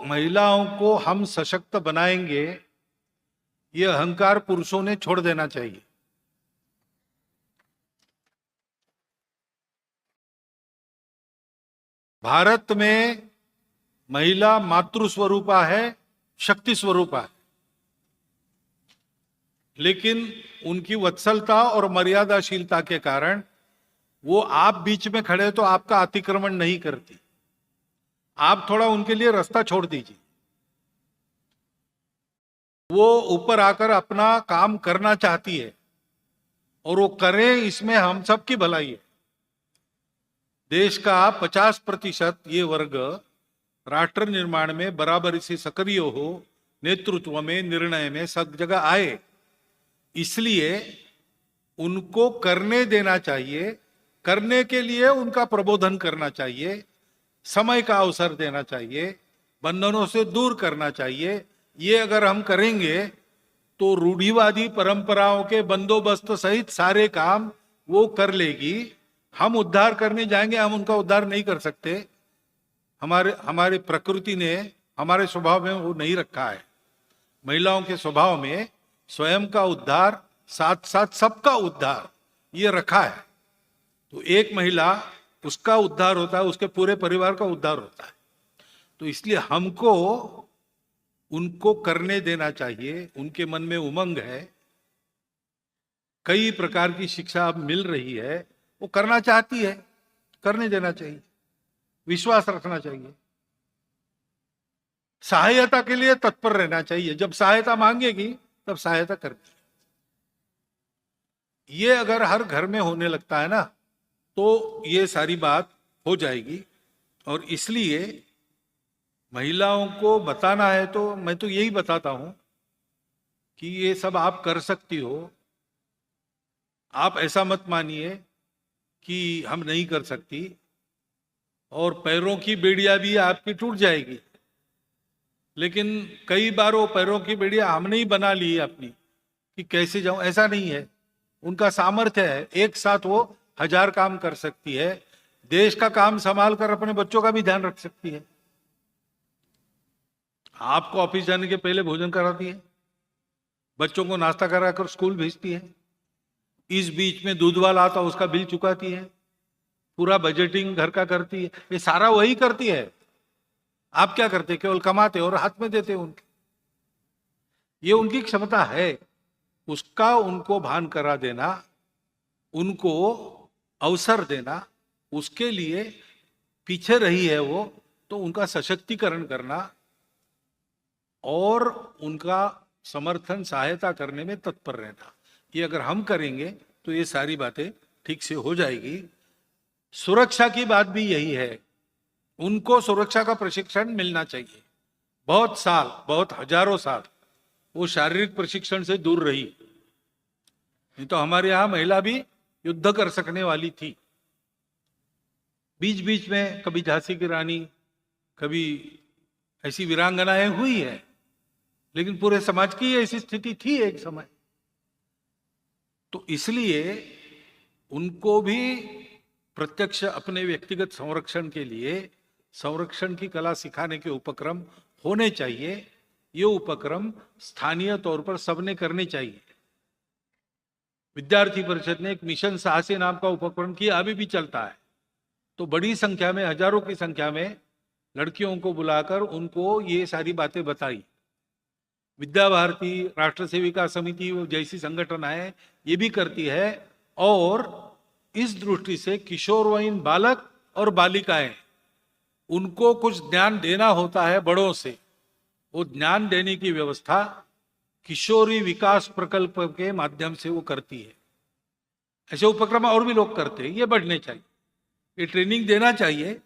महिलाओं को हम सशक्त बनाएंगे, ये अहंकार पुरुषों ने छोड़ देना चाहिए। भारत में महिला मातृ स्वरूपा है, शक्ति स्वरूपा है, लेकिन उनकी वत्सलता और मर्यादाशीलता के कारण वो आप बीच में खड़े तो आपका अतिक्रमण नहीं करती। आप थोड़ा उनके लिए रास्ता छोड़ दीजिए, वो ऊपर आकर अपना काम करना चाहती है और वो करें, इसमें हम सबकी भलाई है। देश का 50% ये वर्ग राष्ट्र निर्माण में बराबरी से सक्रिय हो, नेतृत्व में, निर्णय में सब जगह आए, इसलिए उनको करने देना चाहिए। करने के लिए उनका प्रबोधन करना चाहिए, समय का अवसर देना चाहिए, बंधनों से दूर करना चाहिए। ये अगर हम करेंगे तो रूढ़िवादी परंपराओं के बंदोबस्त सहित सारे काम वो कर लेगी। हम उद्धार करने जाएंगे, हम उनका उद्धार नहीं कर सकते। हमारे प्रकृति ने हमारे स्वभाव में वो नहीं रखा है। महिलाओं के स्वभाव में स्वयं का उद्धार साथ साथ सबका उद्धार ये रखा है। तो एक महिला, उसका उद्धार होता है, उसके पूरे परिवार का उद्धार होता है। तो इसलिए हमको उनको करने देना चाहिए। उनके मन में उमंग है, कई प्रकार की शिक्षा अब मिल रही है, वो करना चाहती है, करने देना चाहिए, विश्वास रखना चाहिए, सहायता के लिए तत्पर रहना चाहिए। जब सहायता मांगेगी तब सहायता करती है। ये अगर हर घर में होने लगता है ना, तो ये सारी बात हो जाएगी। और इसलिए महिलाओं को बताना है तो मैं तो यही बताता हूं कि ये सब आप कर सकती हो। आप ऐसा मत मानिए कि हम नहीं कर सकती, और पैरों की बेड़ियां भी आपकी टूट जाएगी। लेकिन कई बार वो पैरों की बेड़ियां हमने ही बना ली है अपनी कि कैसे जाऊं, ऐसा नहीं है। उनका सामर्थ्य है, एक साथ वो 1000 काम कर सकती है। देश का काम संभाल कर अपने बच्चों का भी ध्यान रख सकती है। आपको ऑफिस जाने के पहले भोजन कराती है, बच्चों को नाश्ता कराकर स्कूल भेजती है, इस बीच में दूध वाला आता उसका बिल चुकाती है, पूरा बजटिंग घर का करती है। ये सारा वही करती है। आप क्या करते, केवल कमाते और हाथ में देते उनके। ये उनकी क्षमता है, उसका उनको भान करा देना, उनको अवसर देना, उसके लिए पीछे रही है वो, तो उनका सशक्तिकरण करना और उनका समर्थन, सहायता करने में तत्पर रहना, ये अगर हम करेंगे तो ये सारी बातें ठीक से हो जाएगी। सुरक्षा की बात भी यही है, उनको सुरक्षा का प्रशिक्षण मिलना चाहिए। बहुत साल, बहुत हजारों साल वो शारीरिक प्रशिक्षण से दूर रही, नहीं तो हमारे यहां महिला भी युद्ध कर सकने वाली थी। बीच बीच में कभी झांसी की रानी, कभी ऐसी वीरांगनाएं हुई है, लेकिन पूरे समाज की ऐसी स्थिति थी एक समय। तो इसलिए उनको भी प्रत्यक्ष अपने व्यक्तिगत संरक्षण के लिए संरक्षण की कला सिखाने के उपक्रम होने चाहिए। ये उपक्रम स्थानीय तौर पर सबने करने चाहिए। विद्यार्थी परिषद ने एक मिशन साहसी नाम का उपक्रम किया, अभी भी चलता है। तो बड़ी संख्या में, हजारों की संख्या में लड़कियों को बुलाकर उनको ये सारी बातें बताई। विद्या भारती, राष्ट्र सेविका समिति जैसी संगठनाएं ये भी करती है। और इस दृष्टि से किशोरवयीन बालक और बालिकाएं, उनको कुछ ज्ञान देना होता है बड़ों से, वो ज्ञान देने की व्यवस्था किशोरी विकास प्रकल्प के माध्यम से वो करती है। ऐसे उपक्रम और भी लोग करते हैं, ये बढ़ने चाहिए, ये ट्रेनिंग देना चाहिए।